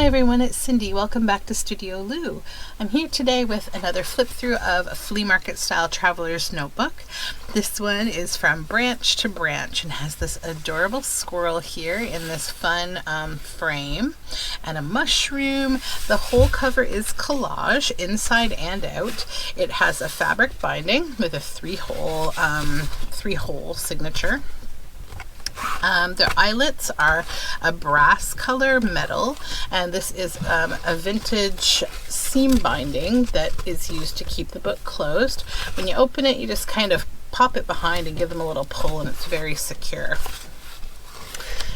everyone, it's Cindy. Welcome back to Studioloo. I'm here today with another flip through of a flea market style traveler's notebook. This one is from Branch to Branch and has this adorable squirrel here in this fun frame and a mushroom. The whole cover is collage inside and out. It has a fabric binding with a three-hole signature. Their eyelets are a brass color metal, and this is a vintage seam binding that is used to keep the book closed. When you open it, you just kind of pop it behind and give them a little pull, and it's very secure.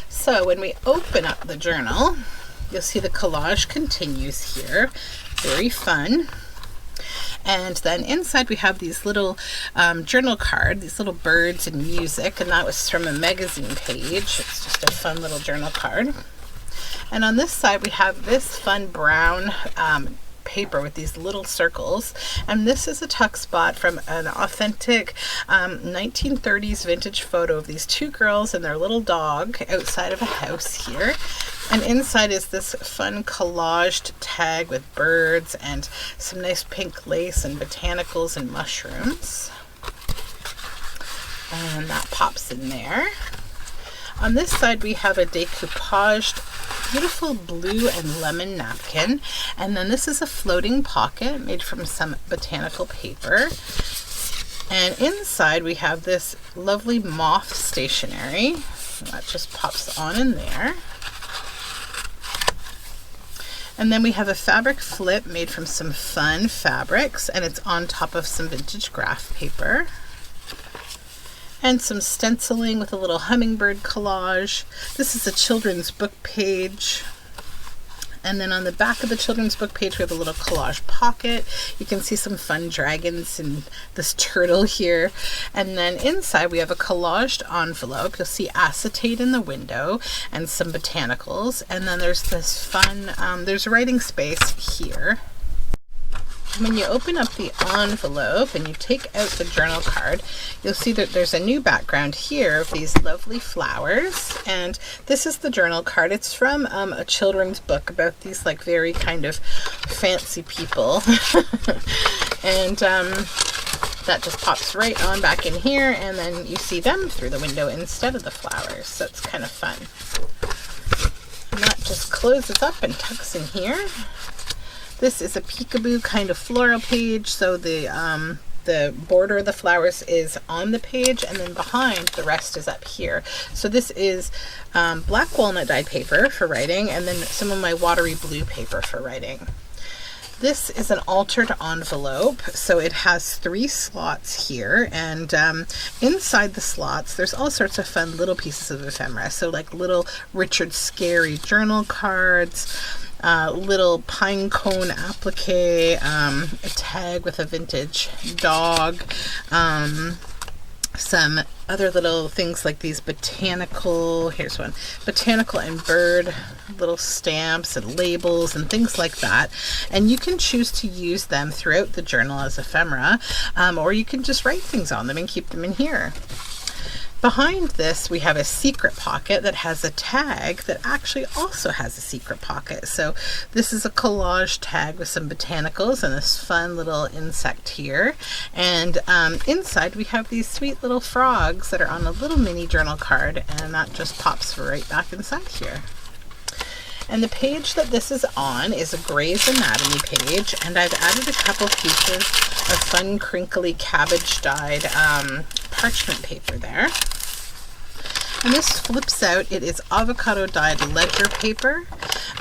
So when we open up the journal, you'll see the collage continues here. Very fun. And then inside we have these little journal card, these little birds and music, and that was from a magazine page. It's just a fun little journal card. And on this side we have this fun brown paper with these little circles, and this is a tuck spot from an authentic 1930s vintage photo of these two girls and their little dog outside of a house here. And inside is this fun collaged tag with birds and some nice pink lace and botanicals and mushrooms. And that pops in there. On this side we have a decoupaged beautiful blue and lemon napkin, and then this is a floating pocket made from some botanical paper. And inside we have this lovely moth stationery that just pops on in there. And then we have a fabric flip made from some fun fabrics, and it's on top of some vintage graph paper. And some stenciling with a little hummingbird collage. This is a children's book page. And then on the back of the children's book page, we have a little collage pocket. You can see some fun dragons and this turtle here. And then inside we have a collaged envelope. You'll see acetate in the window and some botanicals. And then there's this fun, there's writing space here. When you open up the envelope and you take out the journal card, you'll see that there's a new background here of these lovely flowers. And this is the journal card. It's from a children's book about these like very kind of fancy people. And that just pops right on back in here, and then you see them through the window instead of the flowers. So it's kind of fun. And that just closes up and tucks in here. This is a peekaboo kind of floral page, so the border of the flowers is on the page, and then behind the rest is up here. So this is black walnut dyed paper for writing, and then some of my watery blue paper for writing. This is an altered envelope, so it has 3 slots here, and inside the slots there's all sorts of fun little pieces of ephemera, so like little Richard Scarry journal cards, little pine cone applique, a tag with a vintage dog, some other little things like these botanical, here's one, botanical and bird little stamps and labels and things like that. And you can choose to use them throughout the journal as ephemera, or you can just write things on them and keep them in here. Behind this we have a secret pocket that has a tag that actually also has a secret pocket. So this is a collage tag with some botanicals and this fun little insect here. And inside we have these sweet little frogs that are on a little mini journal card, and that just pops right back inside here. And the page that this is on is a Gray's Anatomy page, and I've added a couple pieces of fun crinkly cabbage dyed parchment paper there. And this flips out. It is avocado dyed ledger paper,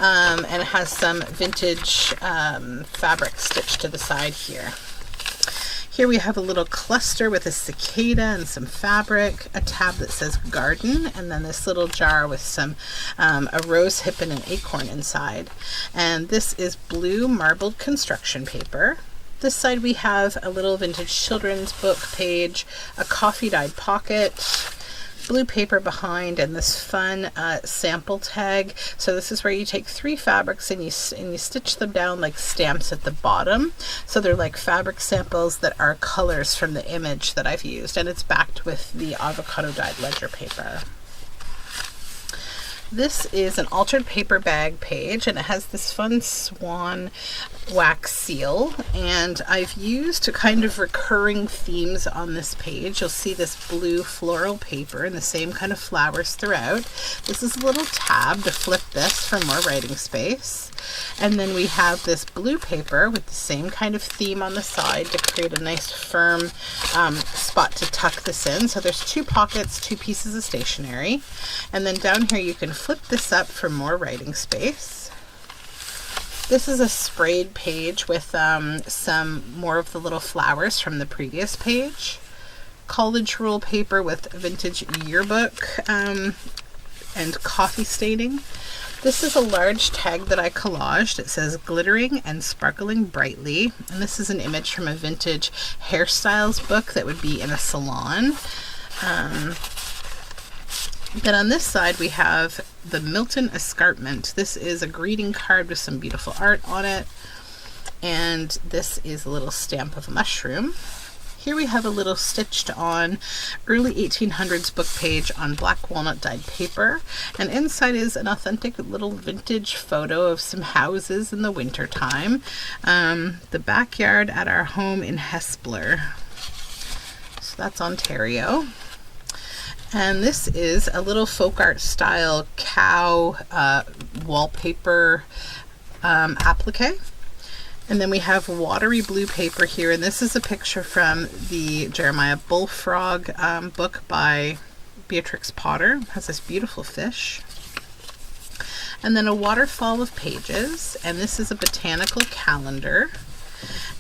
and it has some vintage fabric stitched to the side here. Here we have a little cluster with a cicada and some fabric, a tab that says garden, and then this little jar with some a rose hip and an acorn inside. And this is blue marbled construction paper. This side we have a little vintage children's book page, a coffee dyed pocket, blue paper behind, and this fun sample tag. So this is where you take 3 fabrics and you stitch them down like stamps at the bottom. So they're like fabric samples that are colors from the image that I've used, and it's backed with the avocado dyed ledger paper. This is an altered paper bag page, and it has this fun swan wax seal, and I've used kind of recurring themes on this page. You'll see this blue floral paper and the same kind of flowers throughout. This is a little tab to flip this for more writing space. And then we have this blue paper with the same kind of theme on the side to create a nice firm spot to tuck this in. So there's two pockets, two pieces of stationery. And then down here you can flip this up for more writing space. This is a sprayed page with some more of the little flowers from the previous page. College rule paper with vintage yearbook and coffee staining. This is a large tag that I collaged. It says glittering and sparkling brightly. And this is an image from a vintage hairstyles book that would be in a salon. Then on this side we have the Milton Escarpment. This is a greeting card with some beautiful art on it. And this is a little stamp of a mushroom. Here we have a little stitched on early 1800s book page on black walnut dyed paper, and inside is an authentic little vintage photo of some houses in the winter time. The backyard at our home in Hespeler. So that's Ontario. And this is a little folk art style cow wallpaper applique. And then we have watery blue paper here, and this is a picture from the Jeremiah Bullfrog book by Beatrix Potter. It has this beautiful fish. And then a waterfall of pages, and this is a botanical calendar.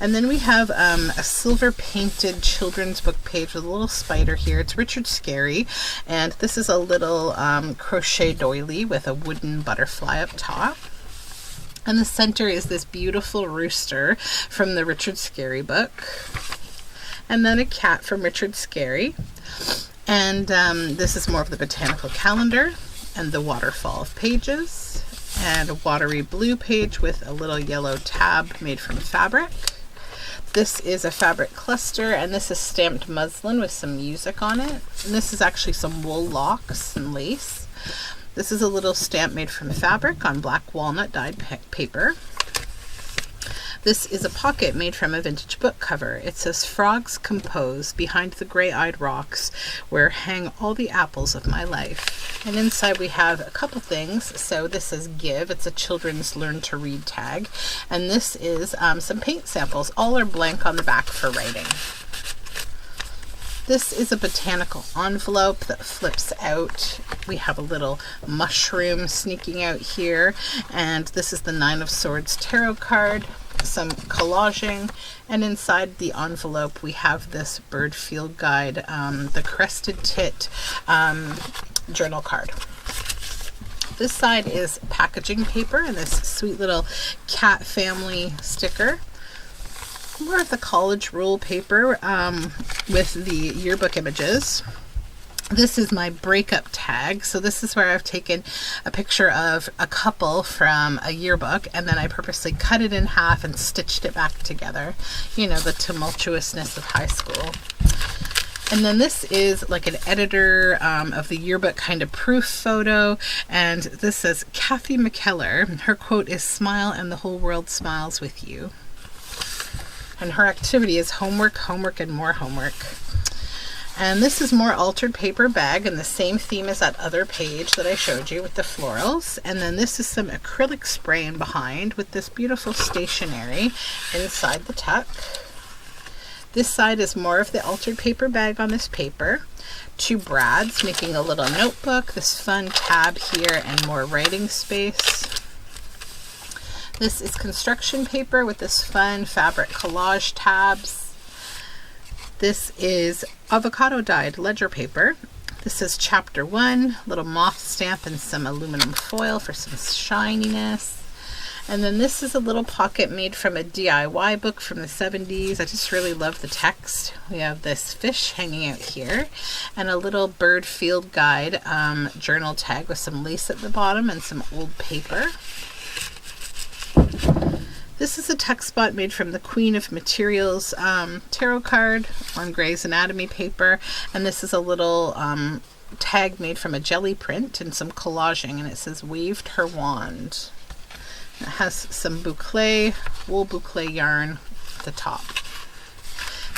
And then we have a silver painted children's book page with a little spider here. It's Richard Scarry, and this is a little crochet doily with a wooden butterfly up top. And the center is this beautiful rooster from the Richard Scarry book. And then a cat from Richard Scarry. And this is more of the botanical calendar and the waterfall of pages. And a watery blue page with a little yellow tab made from fabric. This is a fabric cluster, and this is stamped muslin with some music on it. And this is actually some wool locks and lace. This is a little stamp made from fabric on black walnut dyed paper. This is a pocket made from a vintage book cover. It says, "Frogs compose behind the gray-eyed rocks where hang all the apples of my life." And inside we have a couple things. So this is Give. It's a children's learn to read tag. And this is some paint samples. All are blank on the back for writing. This is a botanical envelope that flips out. We have a little mushroom sneaking out here, and this is the Nine of Swords tarot card, some collaging, and inside the envelope we have this bird field guide, the Crested Tit journal card. This side is packaging paper and this sweet little cat family sticker. More of the college rule paper with the yearbook images. This is my breakup tag. So this is where I've taken a picture of a couple from a yearbook, and then I purposely cut it in half and stitched it back together. You know, the tumultuousness of high school. And then this is like an editor of the yearbook kind of proof photo. And this says, Kathy McKellar. Her quote is, "Smile and the whole world smiles with you." And her activity is homework, homework, and more homework. And this is more altered paper bag and the same theme as that other page that I showed you with the florals. And then this is some acrylic spray in behind with this beautiful stationery inside the tuck. This side is more of the altered paper bag on this paper. Two brads making a little notebook, this fun tab here, and more writing space. This is construction paper with this fun fabric collage tabs. This is avocado dyed ledger paper. This is chapter 1, little moth stamp and some aluminum foil for some shininess. And then this is a little pocket made from a DIY book from the 70s. I just really love the text. We have this fish hanging out here and a little bird field guide journal tag with some lace at the bottom and some old paper. This is a tuck spot made from the Queen of Materials tarot card on Grey's Anatomy paper, and this is a little tag made from a jelly print and some collaging, and it says waved her wand. It has some boucle, wool boucle yarn at the top.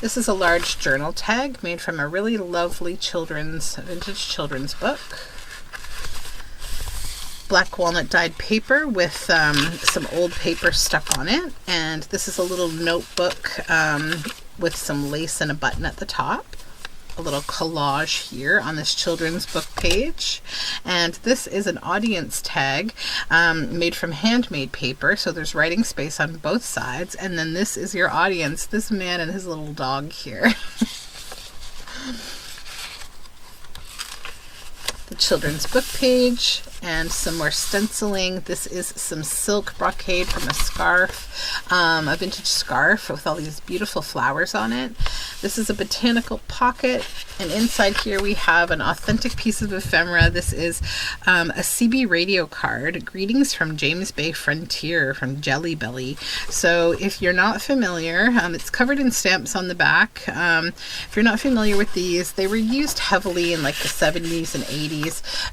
This is a large journal tag made from a really lovely vintage children's book. Black walnut dyed paper with some old paper stuck on it, and this is a little notebook with some lace and a button at the top. A little collage here on this children's book page, and this is an audience tag made from handmade paper, so there's writing space on both sides, and then this is your audience, this man and his little dog here. The children's book page and some more stenciling. This is some silk brocade from a scarf, a vintage scarf with all these beautiful flowers on it. This is a botanical pocket, and inside here we have an authentic piece of ephemera. This is a CB radio card, greetings from James Bay Frontier from Jelly Belly. So if you're not familiar, it's covered in stamps on the back. If you're not familiar with these, they were used heavily in like the 70s and 80s.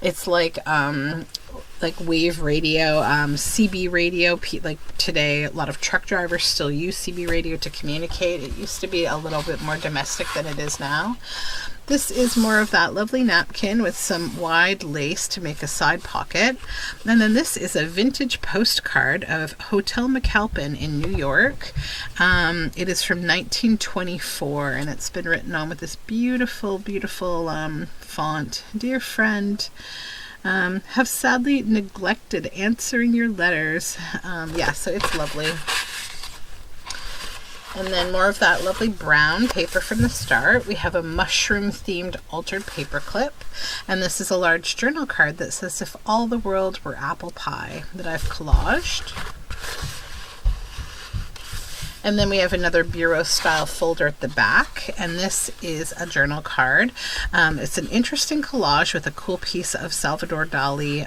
It's like wave radio, CB radio. Like today, a lot of truck drivers still use CB radio to communicate. It used to be a little bit more domestic than it is now. This is more of that lovely napkin with some wide lace to make a side pocket. And then this is a vintage postcard of Hotel McAlpin in New York. It is from 1924, and it's been written on with this beautiful, beautiful font. Dear friend, have sadly neglected answering your letters. Yeah, so it's lovely. And then more of that lovely brown paper from the start. We have a mushroom themed altered paper clip, and this is a large journal card that says if all the world were apple pie, that I've collaged. And then we have another bureau style folder at the back, and this is a journal card. It's an interesting collage with a cool piece of Salvador Dali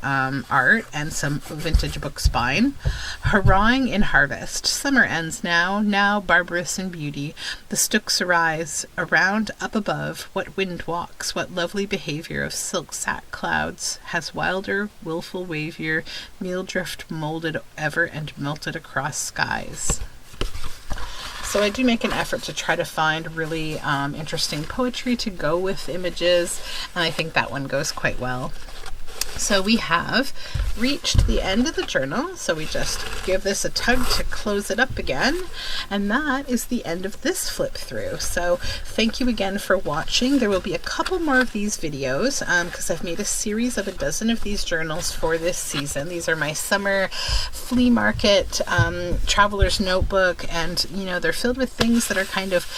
art and some vintage book spine. Hurrahing in harvest, summer ends now barbarous in beauty. The stooks arise, around up above, what wind walks, what lovely behavior of silk sack clouds, has wilder, wilful wavier, meal drift molded ever and melted across skies. So I do make an effort to try to find really interesting poetry to go with images, and I think that one goes quite well. So we have reached the end of the journal, so we just give this a tug to close it up again, and that is the end of this flip through. So thank you again for watching. There will be a couple more of these videos because I've made a series of a dozen of these journals for this season. These are my summer flea market traveler's notebook, and you know, they're filled with things that are kind of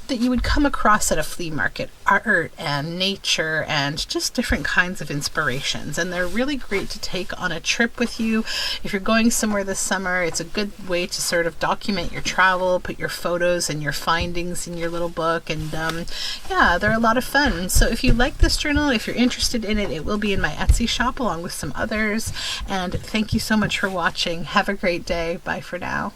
that you would come across at a flea market, art and nature and just different kinds of inspirations, and they're really great to take on a trip with you. If you're going somewhere this summer, it's a good way to sort of document your travel, put your photos and your findings in your little book, and yeah, they're a lot of fun. So if you like this journal, if you're interested in it, it will be in my Etsy shop along with some others, and thank you so much for watching. Have a great day. Bye for now.